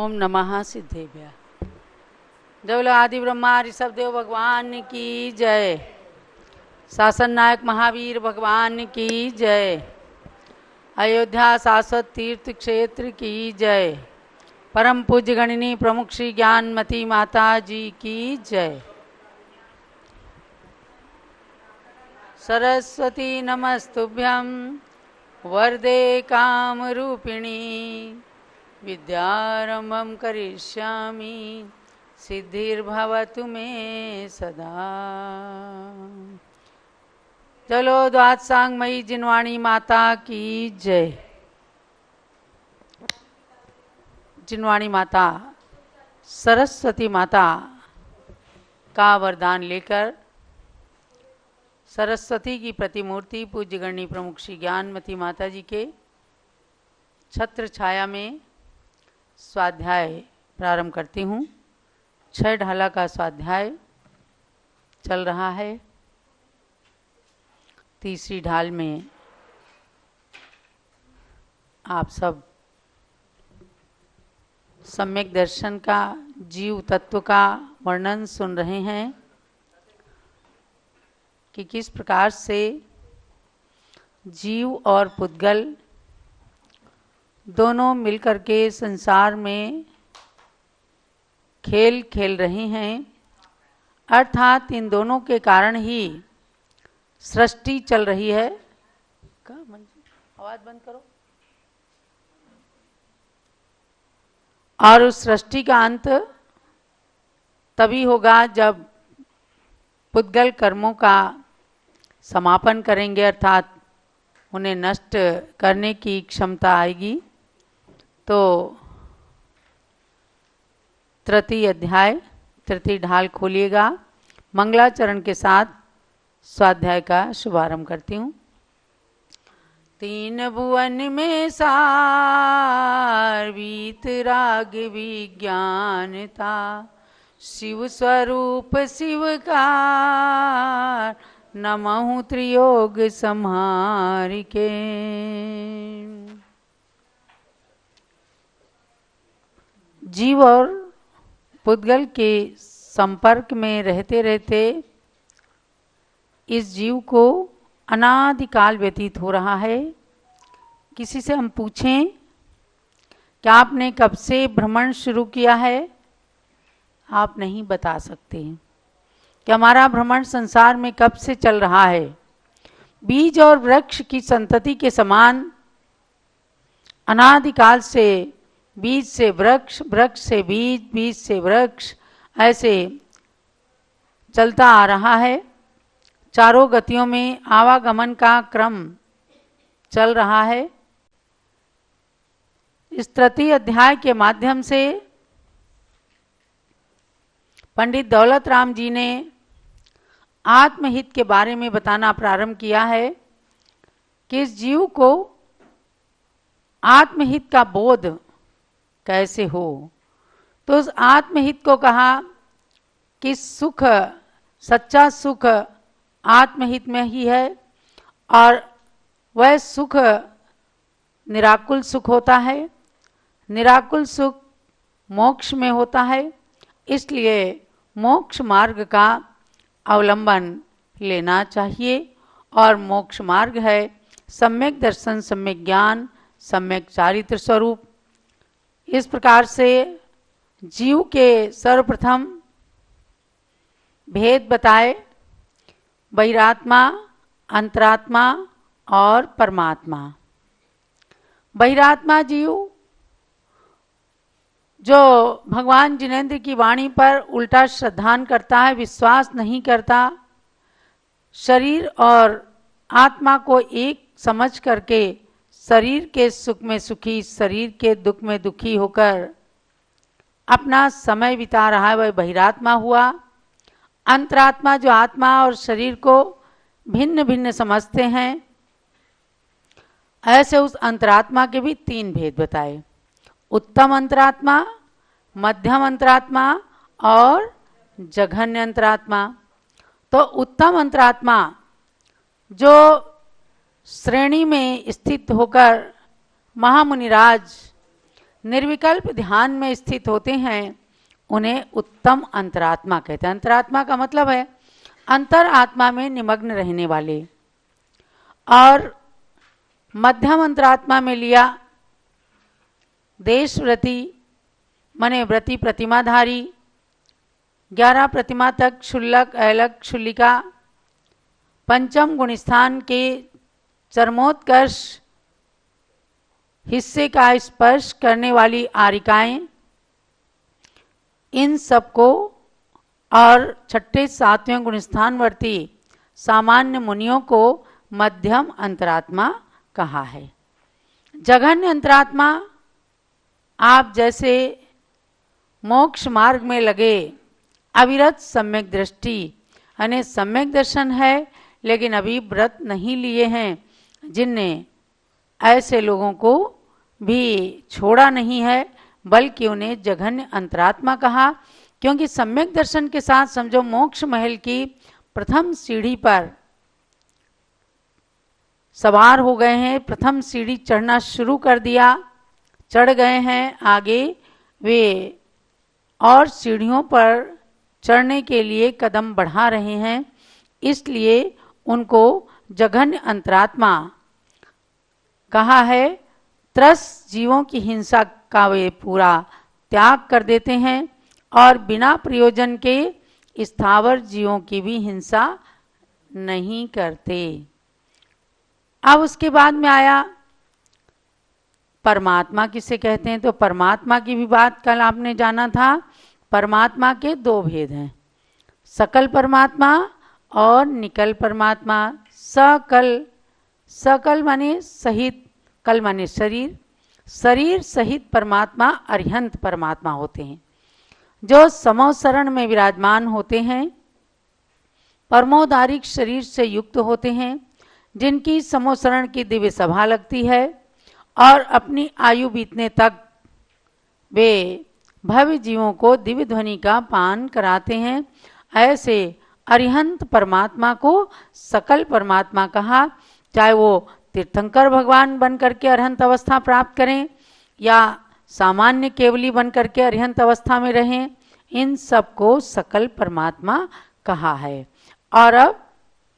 ओम नमः सिद्धेभ्य। जय बोलो आदि ब्रह्मा ऋषभ देव भगवान की जय। शासन नायक महावीर भगवान की जय। अयोध्या शाश्वत तीर्थ क्षेत्र की जय। परम पूज्य गणिनी प्रमुख श्री ज्ञानमती माता जी की जय। सरस्वती नमस्तुभ्यं वरदे कामरूपिणी विद्यारंभं करिष्यामि सिद्धिर्भवतु मे सदा। चलो द्वादशांगमयी जिनवाणी माता की जय। जिनवाणी माता सरस्वती माता का वरदान लेकर सरस्वती की प्रतिमूर्ति पूज्य गणनी प्रमुख श्री ज्ञानमती माता जी के छत्र छाया में स्वाध्याय प्रारंभ करती हूँ। 6 ढाला का स्वाध्याय चल रहा है। तीसरी ढाल में आप सब सम्यक दर्शन का, जीव तत्व का वर्णन सुन रहे हैं कि किस प्रकार से जीव और पुद्गल दोनों मिलकर के संसार में खेल खेल रहे हैं, अर्थात इन दोनों के कारण ही सृष्टि चल रही है। आवाज बंद करो। और उस सृष्टि का अंत तभी होगा जब पुद्गल कर्मों का समापन करेंगे, अर्थात उन्हें नष्ट करने की क्षमता आएगी। तो तृतीय अध्याय, तृतीय ढाल खोलिएगा। मंगलाचरण के साथ स्वाध्याय का शुभारंभ करती हूँ। 3 भुवन में सार वीतराग विज्ञान था, शिव स्वरूप शिवकार नमहु त्रियोग संहार के। जीव और पुद्गल के संपर्क में रहते रहते इस जीव को अनादिकाल व्यतीत हो रहा है। किसी से हम पूछें कि आपने कब से भ्रमण शुरू किया है, आप नहीं बता सकते कि हमारा भ्रमण संसार में कब से चल रहा है। बीज और वृक्ष की संतति के समान अनादिकाल से बीज से वृक्ष, वृक्ष से बीज, बीज से वृक्ष, ऐसे चलता आ रहा है। चारों गतियों में आवागमन का क्रम चल रहा है। इस तृतीय अध्याय के माध्यम से पंडित दौलत राम जी ने आत्महित के बारे में बताना प्रारंभ किया है कि इस जीव को आत्महित का बोध कैसे हो। तो उस आत्महित को कहा कि सुख, सच्चा सुख आत्महित में ही है, और वह सुख निराकुल सुख होता है। निराकुल सुख मोक्ष में होता है। इसलिए मोक्ष मार्ग का अवलंबन लेना चाहिए, और मोक्ष मार्ग है सम्यक दर्शन, सम्यक ज्ञान, सम्यक चारित्र स्वरूप। इस प्रकार से जीव के सर्वप्रथम भेद बताए, बहिरात्मा, अंतरात्मा और परमात्मा। बहिरात्मा जीव जो भगवान जिनेंद्र की वाणी पर उल्टा श्रद्धान करता है, विश्वास नहीं करता, शरीर और आत्मा को एक समझ करके शरीर के सुख में सुखी, शरीर के दुख में दुखी होकर अपना समय बिता रहा है, वह बहिरात्मा हुआ। अंतरात्मा जो आत्मा और शरीर को भिन्न भिन्न समझते हैं, ऐसे उस अंतरात्मा के भी 3 भेद बताए। उत्तम अंतरात्मा, मध्यम अंतरात्मा और जघन्य अंतरात्मा। तो उत्तम अंतरात्मा जो श्रेणी में स्थित होकर महामुनिराज निर्विकल्प ध्यान में स्थित होते हैं उन्हें उत्तम अंतरात्मा कहते हैं। अंतरात्मा का मतलब है अंतर आत्मा में निमग्न रहने वाले। और मध्यम अंतरात्मा में लिया देशव्रती माने व्रती प्रतिमाधारी, 11 प्रतिमा तक क्षुल्लक ऐलक क्षुल्लिका, पंचम गुणस्थान के चरमोत्कर्ष हिस्से का स्पर्श करने वाली आरिकाएं, इन सबको, और छठे सातवें गुणस्थानवर्ती सामान्य मुनियों को मध्यम अंतरात्मा कहा है। जघन्य अंतरात्मा आप जैसे मोक्ष मार्ग में लगे अविरत सम्यक दृष्टि यानी सम्यक दर्शन है लेकिन अभी व्रत नहीं लिए हैं, जिनने ऐसे लोगों को भी छोड़ा नहीं है, बल्कि उन्हें जघन्य अंतरात्मा कहा, क्योंकि सम्यक दर्शन के साथ समझो मोक्ष महल की प्रथम सीढ़ी पर सवार हो गए हैं, प्रथम सीढ़ी चढ़ना शुरू कर दिया, चढ़ गए हैं, आगे वे और सीढ़ियों पर चढ़ने के लिए कदम बढ़ा रहे हैं, इसलिए उनको जघन्य अंतरात्मा कहा है। त्रस्त जीवों की हिंसा का वे पूरा त्याग कर देते हैं और बिना प्रयोजन के स्थावर जीवों की भी हिंसा नहीं करते। अब उसके बाद में आया परमात्मा किसे कहते हैं, तो परमात्मा की भी बात कल आपने जाना था। परमात्मा के दो भेद हैं, सकल परमात्मा और निकल परमात्मा। सकल, सकल माने सहित, कल माने शरीर, शरीर सहित परमात्मा अरिहंत परमात्मा होते हैं, जो समोसरण में विराजमान होते हैं, परमोदारिक शरीर से युक्त होते हैं, जिनकी समोसरण की दिव्य सभा लगती है और अपनी आयु बीतने तक वे भव्य जीवों को दिव्य ध्वनि का पान कराते हैं। ऐसे अरिहंत परमात्मा को सकल परमात्मा कहा। चाहे वो तीर्थंकर भगवान बन करके अरिहंत अवस्था प्राप्त करें या सामान्य केवली बन करके अरिहंत अवस्था में रहें, इन सबको सकल परमात्मा कहा है। और अब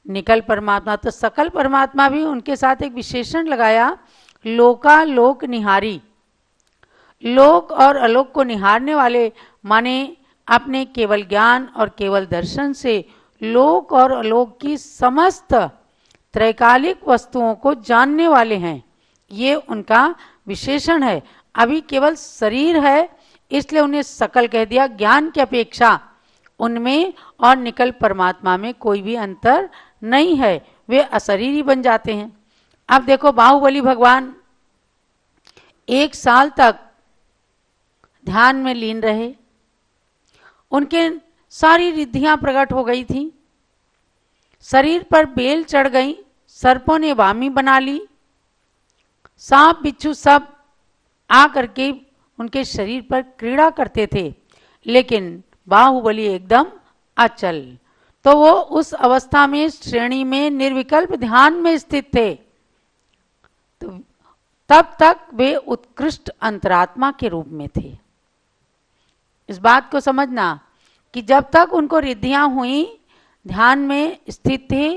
निकल परमात्मा, तो सकल परमात्मा भी उनके साथ एक विशेषण लगाया, लोकालोक निहारी। लोक और अलोक को निहारने वाले माने अपने केवल ज्ञान और केवल दर्शन से लोक और अलोक की समस्त त्रैकालिक वस्तुओं को जानने वाले हैं, ये उनका विशेषण है। अभी केवल शरीर है इसलिए उन्हें सकल कह दिया। ज्ञान की अपेक्षा उनमें और निकल परमात्मा में कोई भी अंतर नहीं है, वे अशरीरी बन जाते हैं। अब देखो बाहुबली भगवान 1 साल तक ध्यान में लीन रहे, उनके सारी रिद्धियां प्रकट हो गई थी, शरीर पर बेल चढ़ गई, सर्पों ने वामी बना ली, सांप बिच्छू सब आ करके उनके शरीर पर क्रीड़ा करते थे, लेकिन बाहुबली एकदम अचल। तो वो उस अवस्था में श्रेणी में निर्विकल्प ध्यान में स्थित थे, तो तब तक वे उत्कृष्ट अंतरात्मा के रूप में थे। इस बात को समझना कि जब तक उनको रिद्धियां हुई, ध्यान में स्थित थे,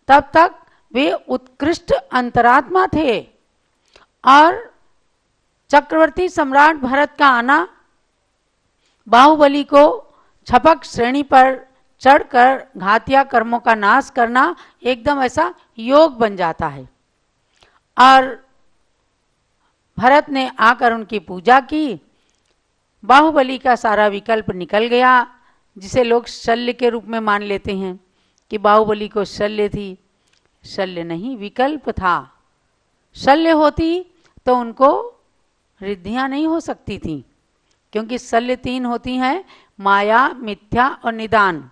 तब तक वे उत्कृष्ट अंतरात्मा थे। और चक्रवर्ती सम्राट भरत का आना बाहुबली को छपक श्रेणी पर चढ़कर घातिया कर्मों का नाश करना एकदम ऐसा योग बन जाता है। और भरत ने आकर उनकी पूजा की, बाहुबली का सारा विकल्प निकल गया, जिसे लोग शल्य के रूप में मान लेते हैं कि बाहुबली को शल्य थी। शल्य नहीं, विकल्प था। शल्य होती तो उनको रिद्धियां नहीं हो सकती थी, क्योंकि शल्य 3 होती हैं, माया, मिथ्या और निदान।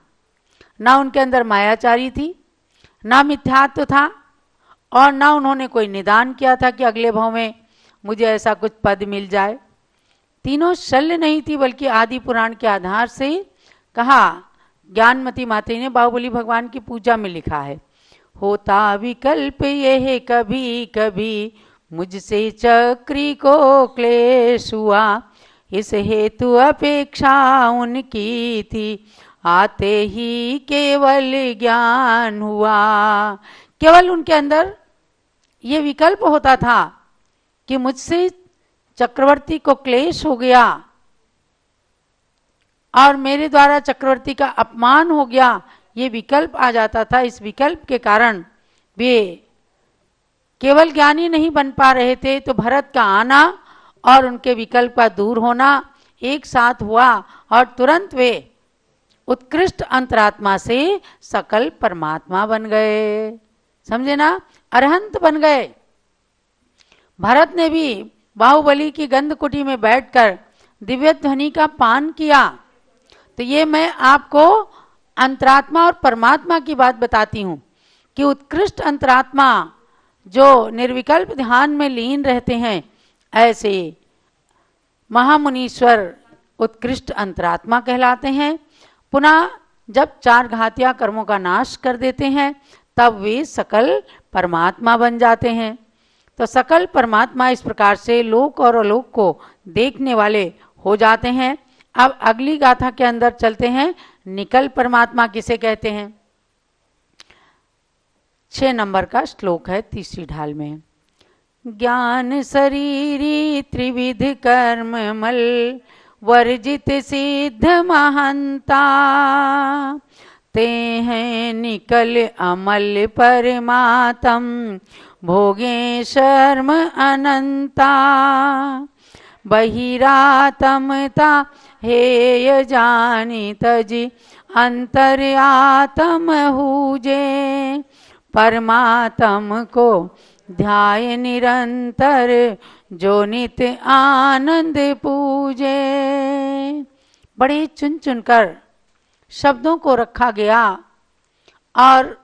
ना उनके अंदर मायाचारी थी, ना मिथ्यात्व था, और ना उन्होंने कोई निदान किया था कि अगले भाव में मुझे ऐसा कुछ पद मिल जाए। तीनों शल्य नहीं थी, बल्कि आदि पुराण के आधार से कहा, ज्ञानमती माता ने बाहुबली भगवान की पूजा में लिखा है, होता विकल्प ये है कभी कभी मुझसे चक्री को क्लेश हुआ, इस हेतु अपेक्षा उनकी थी, आते ही केवल ज्ञान हुआ। केवल उनके अंदर ये विकल्प होता था कि मुझसे चक्रवर्ती को क्लेश हो गया और मेरे द्वारा चक्रवर्ती का अपमान हो गया, ये विकल्प आ जाता था। इस विकल्प के कारण वे केवल ज्ञानी नहीं बन पा रहे थे, तो भरत का आना और उनके विकल्प का दूर होना एक साथ हुआ और तुरंत वे उत्कृष्ट अंतरात्मा से सकल परमात्मा बन गए। समझे ना, अरहंत बन गए। भरत ने भी बाहुबली की गंधकुटी में बैठकर दिव्य ध्वनि का पान किया। तो ये मैं आपको अंतरात्मा और परमात्मा की बात बताती हूँ कि उत्कृष्ट अंतरात्मा जो निर्विकल्प ध्यान में लीन रहते हैं, ऐसे महामुनीश्वर उत्कृष्ट अंतरात्मा कहलाते हैं। पुनः जब चार घातिया कर्मों का नाश कर देते हैं तब वे सकल परमात्मा बन जाते हैं। तो सकल परमात्मा इस प्रकार से लोक और अलोक को देखने वाले हो जाते हैं। अब अगली गाथा के अंदर चलते हैं। निकल परमात्मा किसे कहते हैं? 6 नंबर का श्लोक है तीसरी ढाल में। ज्ञान शरीरी त्रिविध कर्म मल, वर्जित सिद्ध महंता, ते हैं निकल अमल परमात्म, भोगे शर्म अनंता। बहिरात्मता हेय जानी तजी, अंतर्यात्म हुजे, परमात्म को ध्याय निरंतर, जो नित्य आनंद पूजे। बड़े चुन चुनकर शब्दों को रखा गया और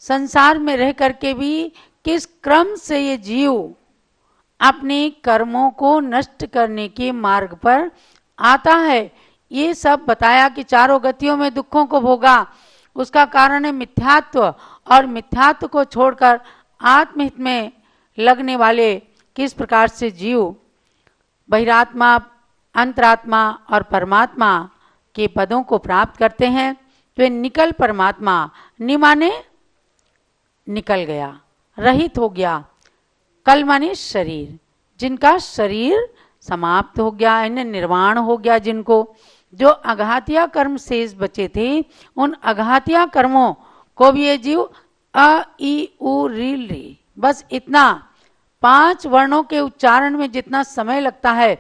संसार में रह करके भी किस क्रम से ये जीव अपने कर्मों को नष्ट करने के मार्ग पर आता है, ये सब बताया कि चारों गतियों में दुखों को भोगा, उसका कारण है मिथ्यात्व, और मिथ्यात्व को छोड़कर आत्महित में लगने वाले किस प्रकार से जीव बहिरात्मा, अंतरात्मा और परमात्मा के पदों को प्राप्त करते हैं। तो निकल परमात्मा, निमाने निकल गया, रहित हो गया, कल माने शरीर, जिनका शरीर समाप्त हो गया, इन्हें निर्वाण हो गया, जिनको जो अघातिया कर्म शेष बचे थे, उन अघातिया कर्मों को भी ये जीव अ ई उ री बस इतना 5 वर्णों के उच्चारण में जितना समय लगता है,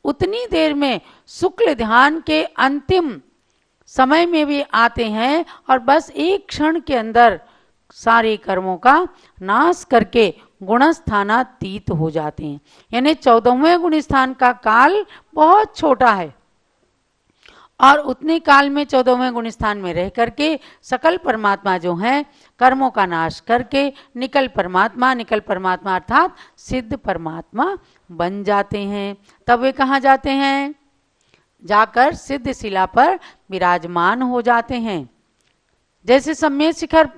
उतनी देर में शुक्ल ध्यान के अंतिम समय में भी आते हैं और बस एक क्षण के अंदर सारे कर्मों का नाश करके गुणस्थानातीत हो जाते हैं। यानी 14वें गुण स्थान का काल बहुत छोटा है और उतने काल में 14वें गुण स्थान में रह करके सकल परमात्मा जो हैं कर्मों का नाश करके निकल परमात्मा अर्थात सिद्ध परमात्मा बन जाते हैं। तब वे कहाँ जाते हैं? जाकर सिद्ध शिला पर विराजमान हो जाते हैं। जैसे सम्यक शिखर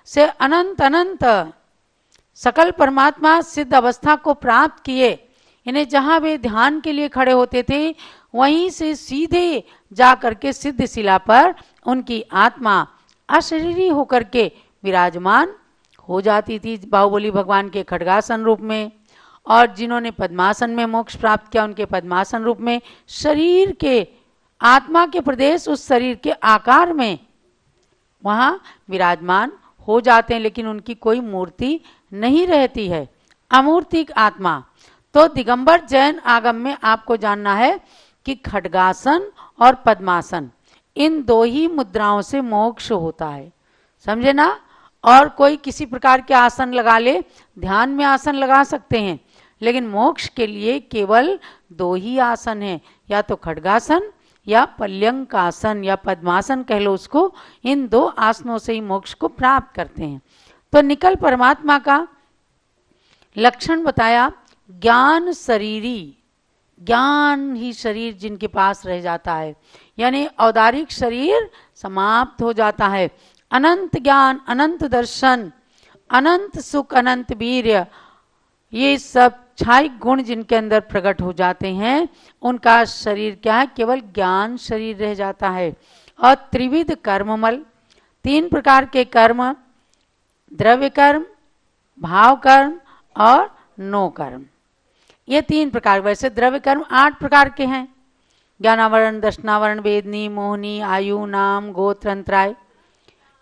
से अनंत अनंत सकल परमात्मा सिद्ध अवस्था को प्राप्त किए, इन्हें जहाँ वे ध्यान के लिए खड़े होते थे वहीं से सीधे जा करके सिद्ध शिला पर उनकी आत्मा अशरीरी होकर के विराजमान हो जाती थी बाहुबली भगवान के खड्गासन रूप में, और जिन्होंने पद्मासन में मोक्ष प्राप्त किया उनके पद्मासन रूप में शरीर के आत्मा के प्रदेश उस शरीर के आकार में वहाँ विराजमान हो जाते हैं, लेकिन उनकी कोई मूर्ति नहीं रहती है, अमूर्तिक आत्मा। तो दिगंबर जैन आगम में आपको जानना है कि खड्गासन और पद्मासन इन 2 ही मुद्राओं से मोक्ष होता है, समझे ना। और कोई किसी प्रकार के आसन लगा ले, ध्यान में आसन लगा सकते हैं, लेकिन मोक्ष के लिए केवल 2 ही आसन हैं, या तो खड्गासन या पर्यंक आसन या पद्मासन कह लो उसको। इन 2 आसनों से ही मोक्ष को प्राप्त करते हैं। तो निकल परमात्मा का लक्षण बताया, ज्ञान शरीरी, ज्ञान ही शरीर जिनके पास रह जाता है, यानी औदारिक शरीर समाप्त हो जाता है। अनंत ज्ञान, अनंत दर्शन, अनंत सुख, अनंत वीर्य, ये सब छाई गुण जिनके अंदर प्रकट हो जाते हैं, उनका शरीर क्या है, केवल ज्ञान शरीर रह जाता है। और त्रिविध कर्ममल, 3 प्रकार के कर्म, द्रव्य कर्म, भाव कर्म और नो कर्म, ये 3 प्रकार। वैसे द्रव्य कर्म 8 प्रकार के हैं, ज्ञानावरण, दर्शनावरण, वेदनी, मोहनी, आयु, नाम, गोत्र, अंतराय,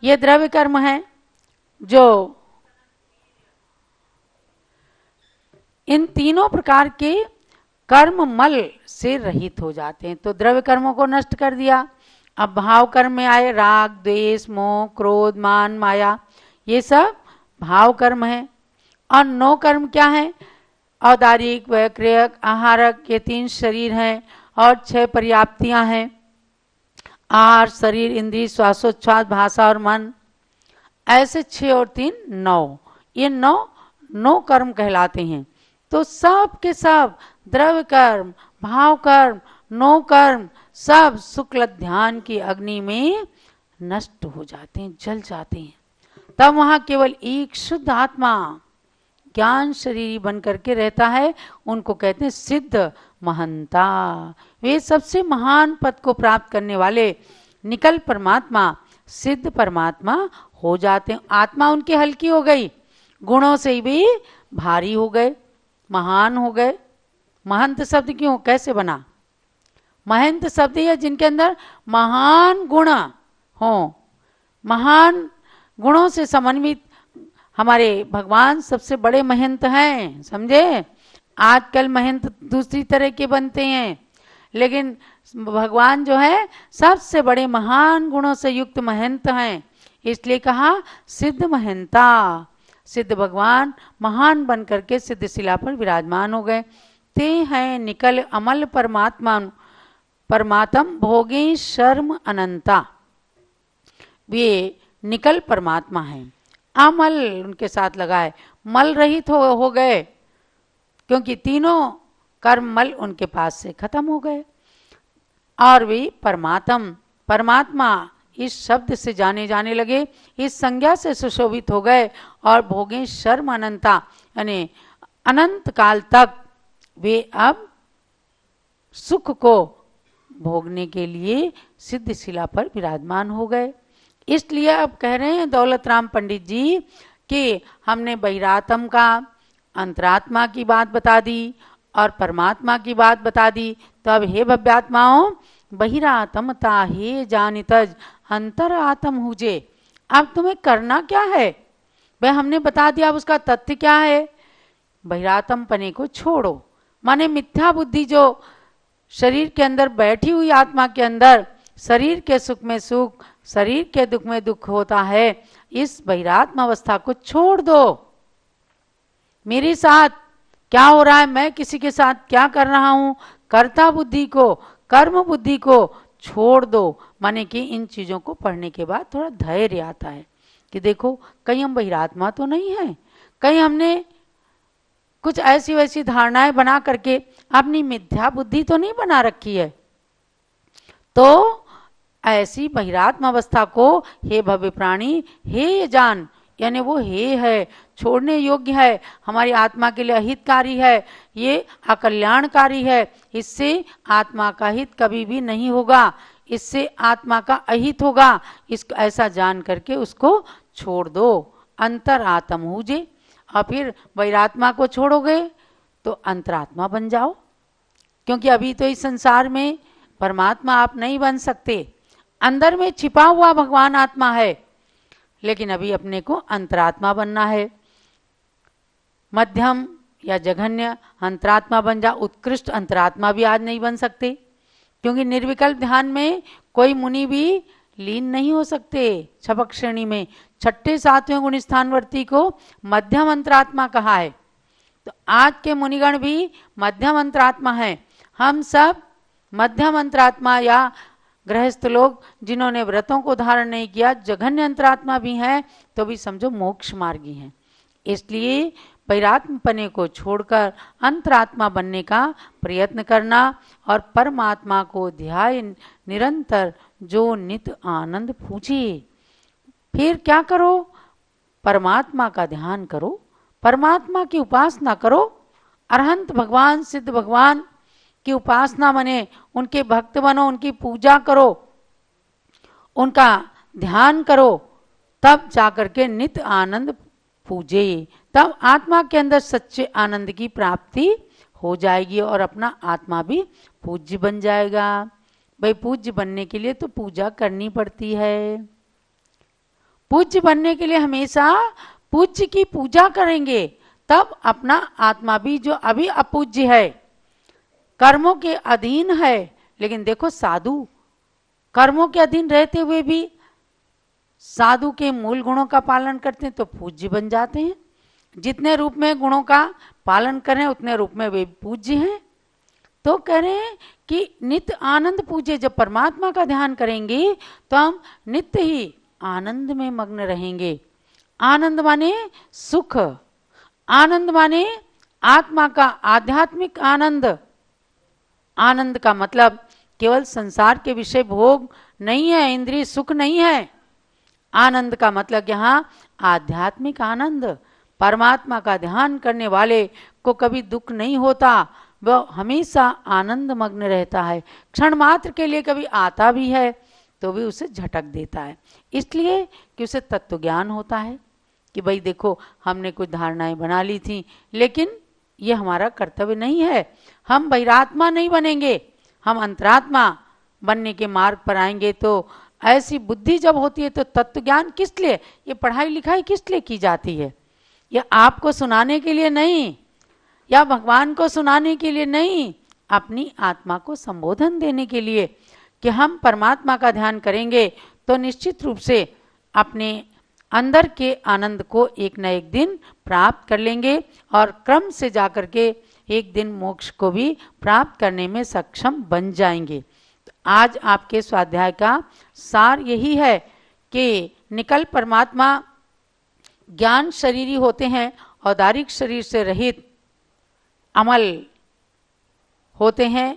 ये द्रव्य कर्म हैं जो इन तीनों प्रकार के कर्म मल से रहित हो जाते हैं। तो द्रव्य कर्मों को नष्ट कर दिया। अब भाव कर्म में आए राग, द्वेष, मोह, क्रोध, मान, माया, ये सब भाव कर्म है। और नो कर्म क्या है, औदारिक, वैक्रियक, आहारक, ये 3 शरीर हैं और 6 पर्याप्तियां हैं, आहार, शरीर, इंद्रिय, श्वासोच्छ्वास, भाषा और मन, ऐसे 6 और 3 9, ये 9 कर्म कहलाते हैं। तो सब के सब द्रव्य कर्म, भाव कर्म, नो कर्म सब शुक्ल ध्यान की अग्नि में नष्ट हो जाते हैं, जल जाते हैं। तब वहां केवल एक शुद्ध आत्मा ज्ञान शरीर बन करके रहता है। उनको कहते हैं सिद्ध महंता। वे सबसे महान पद को प्राप्त करने वाले निकल परमात्मा, सिद्ध परमात्मा हो जाते हैं। आत्मा उनकी हल्की हो गई, गुणों से भी भारी हो गए, महान हो गए। महंत शब्द क्यों, कैसे बना? महंत शब्द है जिनके अंदर महान गुण हो, महान गुणों से समन्वित हमारे भगवान सबसे बड़े महंत हैं, समझे? आजकल महंत दूसरी तरह के बनते हैं, लेकिन भगवान जो है सबसे बड़े महान गुणों से युक्त महंत हैं। इसलिए कहा सिद्ध महंता। सिद्ध भगवान महान बन करके सिद्ध शिला पर विराजमान हो गए। ते हैं निकल अमल परमात्मा, परमात्म भोगे शर्म अनंता। वे निकल परमात्मा हैं, अमल उनके साथ लगा है, मल रहित हो गए, क्योंकि तीनों कर्म मल उनके पास से खत्म हो गए। और वे परमात्मा इस शब्द से जाने जाने लगे, इस संज्ञा से सुशोभित हो गए और भोगे शर्म अनंता, यानी अनंत काल तक वे अब सुख को भोगने के लिए सिद्ध शिला पर विराजमान हो गए। इसलिए अब कह रहे हैं दौलत राम पंडित जी कि हमने बहिरात्म का, अंतरात्मा की बात बता दी और परमात्मा की बात बता दी। तो अब हे भव्यात्माओं, बहिरात्मता हे जानितज अंतर आत्म हुजे। अब तुम्हें करना क्या है? भाई हमने बता दिया, अब उसका तथ्य क्या है? बहिरात्म पने को छोड़ो, माने मिथ्या बुद्धि जो शरीर के अंदर बैठी हुई आत्मा के अंदर शरीर के सुख में सुख, शरीर के दुख में दुख होता है, इस बहिरात्म अवस्था को छोड़ दो। मेरे साथ क्या हो रहा है, मैं किसी के साथ क्या कर रहा हूं, कर्ता बुद्धि को, कर्म बुद्धि को छोड़ दो। माने कि इन चीजों को पढ़ने के बाद थोड़ा धैर्य आता है कि देखो कहीं हम बहिरात्मा तो नहीं है, कहीं हमने कुछ ऐसी वैसी धारणाएं बना करके अपनी मिथ्या बुद्धि तो नहीं बना रखी है। तो ऐसी बहिरात्म अवस्था को हे भव्य प्राणी, हे जान, यानी वो हे है, छोड़ने योग्य है, हमारी आत्मा के लिए अहितकारी है, ये अकल्याणकारी है, इससे आत्मा का हित कभी भी नहीं होगा, इससे आत्मा का अहित होगा। इसको ऐसा जान करके उसको छोड़ दो, अंतर आत्म हुजे। और फिर बहिरात्मा को छोड़ोगे तो अंतरात्मा बन जाओ, क्योंकि अभी तो इस संसार में परमात्मा आप नहीं बन सकते, अंदर में छिपा हुआ भगवान आत्मा है, लेकिन अभी अपने को अंतरात्मा बनना है। मध्यम या जघन्य अंतरात्मा बन जा, उत्कृष्ट अंतरात्मा भी आज नहीं बन सकते, क्योंकि निर्विकल्प ध्यान में कोई मुनि भी लीन नहीं हो सकते। छपक श्रेणी में 6ठे 7वें गुण स्थानवर्ती को मध्यम अंतरात्मा कहा है। तो आज के मुनिगण भी मध्यम अंतरात्मा है। हम सब मध्यम अंतरात्मा या गृहस्थ लोग जिन्होंने व्रतों को धारण नहीं किया, जघन्य अंतरात्मा भी हैं, तो भी समझो मोक्ष मार्गी हैं। इसलिए बहिरात्मपने को छोड़कर अंतरात्मा बनने का प्रयत्न करना और परमात्मा को ध्याय निरंतर, जो नित आनंद पूछे। फिर क्या करो? परमात्मा का ध्यान करो, परमात्मा की उपासना करो। अरहंत भगवान, सिद्ध भगवान की उपासना माने उनके भक्त बनो, उनकी पूजा करो, उनका ध्यान करो, तब जाकर के नित्य आनंद पूजे, तब आत्मा के अंदर सच्चे आनंद की प्राप्ति हो जाएगी और अपना आत्मा भी पूज्य बन जाएगा। भाई पूज्य बनने के लिए तो पूजा करनी पड़ती है। पूज्य बनने के लिए हमेशा पूज्य की पूजा करेंगे, तब अपना आत्मा भी जो अभी अपूज्य है, कर्मों के अधीन है। लेकिन देखो साधु कर्मों के अधीन रहते हुए भी साधु के मूल गुणों का पालन करते हैं तो पूज्य बन जाते हैं। जितने रूप में गुणों का पालन करें उतने रूप में वे पूज्य हैं। तो कह रहे हैं कि नित्य आनंद पूजे। जब परमात्मा का ध्यान करेंगे तो हम नित्य ही आनंद में मग्न रहेंगे। आनंद माने सुख, आनंद माने आत्मा का आध्यात्मिक आनंद। आनंद का मतलब केवल संसार के विषय भोग नहीं है, इंद्रिय सुख नहीं है। आनंद का मतलब यहाँ आध्यात्मिक आनंद। परमात्मा का ध्यान करने वाले को कभी दुख नहीं होता, वह हमेशा आनंद मग्न रहता है। क्षण मात्र के लिए कभी आता भी है तो भी उसे झटक देता है, इसलिए कि उसे तत्व ज्ञान होता है कि भाई देखो हमने कुछ धारणाएं बना ली थी, लेकिन ये हमारा कर्तव्य नहीं है। हम बहिरात्मा नहीं बनेंगे, हम अंतरात्मा बनने के मार्ग पर आएंगे। तो ऐसी बुद्धि जब होती है तो तत्व ज्ञान किस लिए, ये पढ़ाई लिखाई किस लिए की जाती है? ये आपको सुनाने के लिए नहीं, या भगवान को सुनाने के लिए नहीं, अपनी आत्मा को संबोधन देने के लिए कि हम परमात्मा का ध्यान करेंगे तो निश्चित रूप से अपने अंदर के आनंद को एक न एक दिन प्राप्त कर लेंगे और क्रम से जाकर के एक दिन मोक्ष को भी प्राप्त करने में सक्षम बन जाएंगे। तो आज आपके स्वाध्याय का सार यही है कि निकल परमात्मा ज्ञान शरीरी होते हैं, औदारिक शरीर से रहित अमल होते हैं।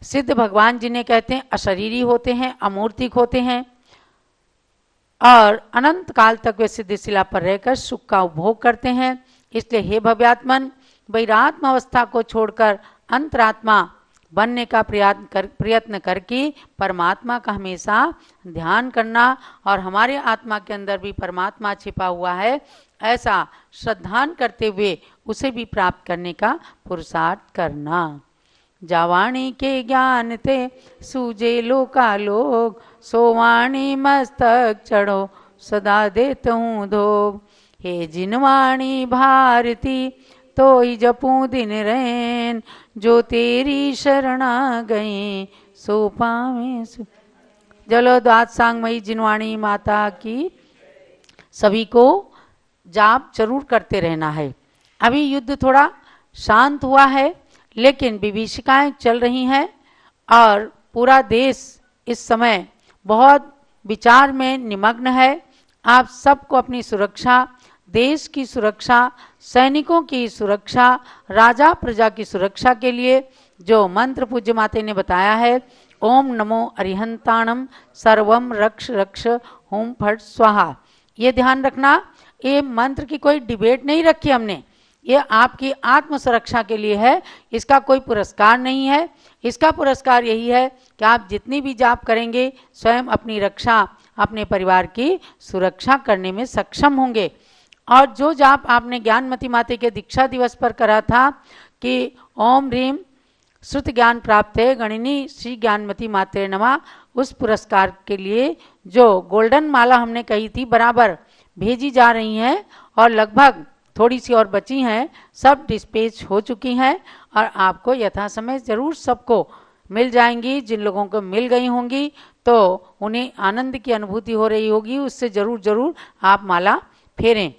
सिद्ध भगवान जिन्हें कहते हैं अशरीरी होते हैं, अमूर्तिक होते हैं और अनंत काल तक वे सिद्ध शिला पर रहकर सुख का उपभोग करते हैं। इसलिए हे भव्यात्मन, वैरात्म अवस्था को छोड़कर अंतरात्मा बनने का प्रयत्न करके परमात्मा का हमेशा ध्यान करना और हमारे आत्मा के अंदर भी परमात्मा छिपा हुआ है ऐसा श्रद्धान करते हुए उसे भी प्राप्त करने का पुरुषार्थ करना। जावाणी के ज्ञान ते सूजे लोकालोक, सोवाणी मस्तक चढ़ो सदा देता हूँ धोग। हे जिनवाणी भारती तो ही जपूं दिन रैन, जो तेरी शरणा गई सो पावे। जलो दात सांगमयी जिनवाणी माता की सभी को जाप जरूर करते रहना है। अभी युद्ध थोड़ा शांत हुआ है, लेकिन विभीषिकाएं चल रही हैं और पूरा देश इस समय बहुत विचार में निमग्न है। आप सबको अपनी सुरक्षा, देश की सुरक्षा, सैनिकों की सुरक्षा, राजा प्रजा की सुरक्षा के लिए जो मंत्र पूज्य माते ने बताया है, ओम नमो अरिहंताणम सर्वम रक्ष रक्ष होम फट स्वाहा, ये ध्यान रखना। ये मंत्र की कोई डिबेट नहीं रखी हमने, ये आपकी आत्म सुरक्षा के लिए है, इसका कोई पुरस्कार नहीं है। इसका पुरस्कार यही है कि आप जितनी भी जाप करेंगे स्वयं अपनी रक्षा, अपने परिवार की सुरक्षा करने में सक्षम होंगे। और जो जाप आपने ज्ञानमती माते के दीक्षा दिवस पर करा था कि ओम ह्रीम श्रुत ज्ञान प्राप्त है गणिनी श्री ज्ञानमती माते नमः, उस पुरस्कार के लिए जो गोल्डन माला हमने कही थी बराबर भेजी जा रही हैं और लगभग थोड़ी सी और बची हैं, सब डिस्पैच हो चुकी हैं और आपको यथा समय जरूर सबको मिल जाएंगी। जिन लोगों को मिल गई होंगी तो उन्हें आनंद की अनुभूति हो रही होगी, उससे जरूर जरूर आप माला फेरें।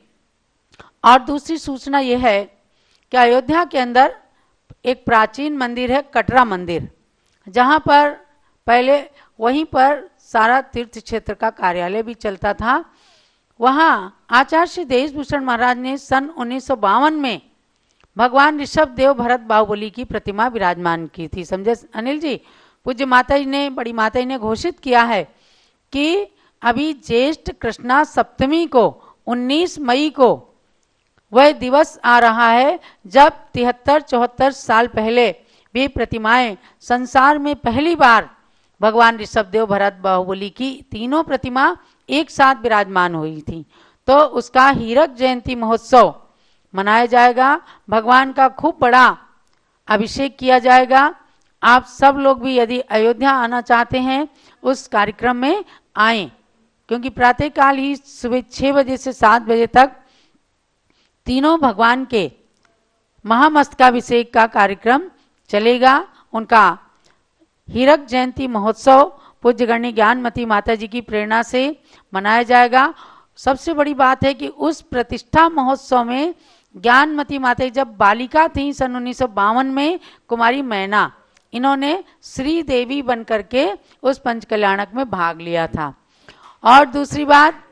और दूसरी सूचना यह है कि अयोध्या के अंदर एक प्राचीन मंदिर है, कटरा मंदिर, जहाँ पर पहले वहीं पर सारा तीर्थ क्षेत्र का कार्यालय भी चलता था। वहाँ आचार्य श्री देशभूषण महाराज ने सन 1952 में भगवान ऋषभ देव भरत बाहुबली की प्रतिमा विराजमान की थी। समझे अनिल जी? पूज्य माता जी ने, बड़ी माता जी ने घोषित किया है कि अभी ज्येष्ठ कृष्णा सप्तमी को 19 मई को वह दिवस आ रहा है जब 73-74 साल पहले वे प्रतिमाएं संसार में पहली बार भगवान ऋषभदेव, भरत, बाहुबली की तीनों प्रतिमा एक साथ विराजमान हुई थी। तो उसका हीरक जयंती महोत्सव मनाया जाएगा। भगवान का खूब बड़ा अभिषेक किया जाएगा। आप सब लोग भी यदि अयोध्या आना चाहते हैं उस कार्यक्रम में आएं, क्योंकि प्रातःकाल ही सुबह 6 बजे से 7 बजे तक तीनों भगवान के महामस्तकाभिषेक का कार्यक्रम चलेगा। उनका हीरक जयंती महोत्सव पूज्य गण्य ज्ञानमती माता जी की प्रेरणा से मनाया जाएगा। सबसे बड़ी बात है कि उस प्रतिष्ठा महोत्सव में ज्ञानमती माता जी जब बालिका थी सन 1952 में, कुमारी मैना, इन्होंने श्री देवी बन करके उस पंचकल्याणक में भाग लिया था। और दूसरी बात,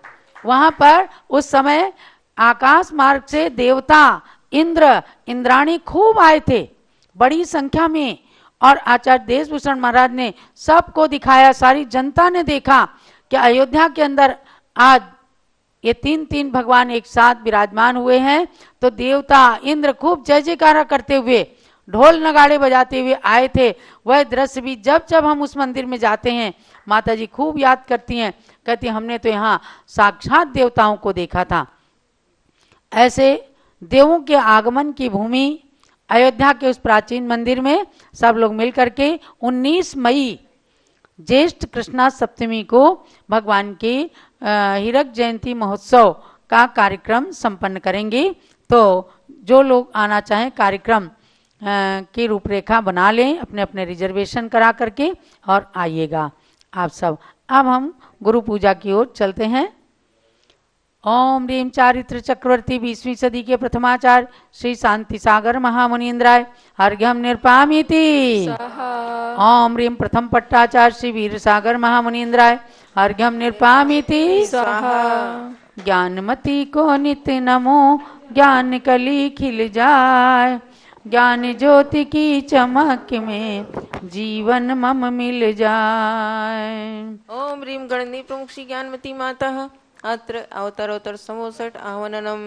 वहां पर उस समय आकाश मार्ग से देवता, इंद्र, इंद्राणी खूब आए थे बड़ी संख्या में, और आचार्य देशभूषण महाराज ने सबको दिखाया, सारी जनता ने देखा कि अयोध्या के अंदर आज ये 3 भगवान एक साथ विराजमान हुए हैं। तो देवता, इंद्र खूब जय जयकारा करते हुए, ढोल नगाड़े बजाते हुए आए थे। वह दृश्य भी जब जब हम उस मंदिर में जाते हैं माता जी खूब याद करती हैं, कहती हमने तो यहाँ साक्षात देवताओं को देखा था। ऐसे देवों के आगमन की भूमि अयोध्या के उस प्राचीन मंदिर में सब लोग मिलकर के 19 मई ज्येष्ठ कृष्णा सप्तमी को भगवान के हीरक जयंती महोत्सव का कार्यक्रम संपन्न करेंगे। तो जो लोग आना चाहें कार्यक्रम की रूपरेखा बना लें, अपने अपने रिजर्वेशन करा करके और आइएगा आप सब। अब हम गुरु पूजा की ओर चलते हैं। ओम ह्रीं चारित्र चक्रवर्ती 20वीं सदी के प्रथमाचार्य श्री शांति सागर महामुनीन्द्राय अर्घ्यम निर्पामीति। ओम ह्रीं प्रथम पट्टाचार्य श्री वीर सागर महामुनीन्द्राय अर्घ्यम निर्पामीति। ज्ञानमती को नित्य नमो, ज्ञान कली खिल जाए, ज्ञान ज्योति की चमक में जीवन मम मिल जाए। ओम ह्रीं गणनी प्रमुख श्री ज्ञानमती माता अत्र अवतरोत्तर समोसट आह्वाननम,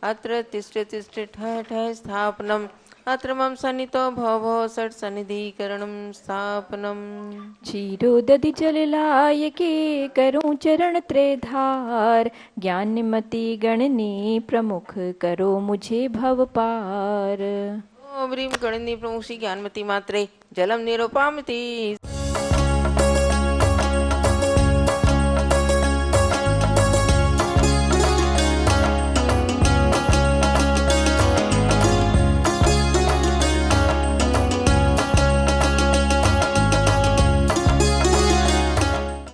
अत्र तिष्ठ तिष्ठ ठः ठः स्थापनम, अत्र मम सन्नितो भव भव षट् सन्निधिकरणम स्थापनम। क्षीरो दधि जल लाय के करूं चरण त्रेधार, ज्ञानमती गणनी प्रमुख करो मुझे भव पार। ओम ह्रीं गणनी प्रमुख श्री ज्ञानमती मात्रे जलम निरूपामिति।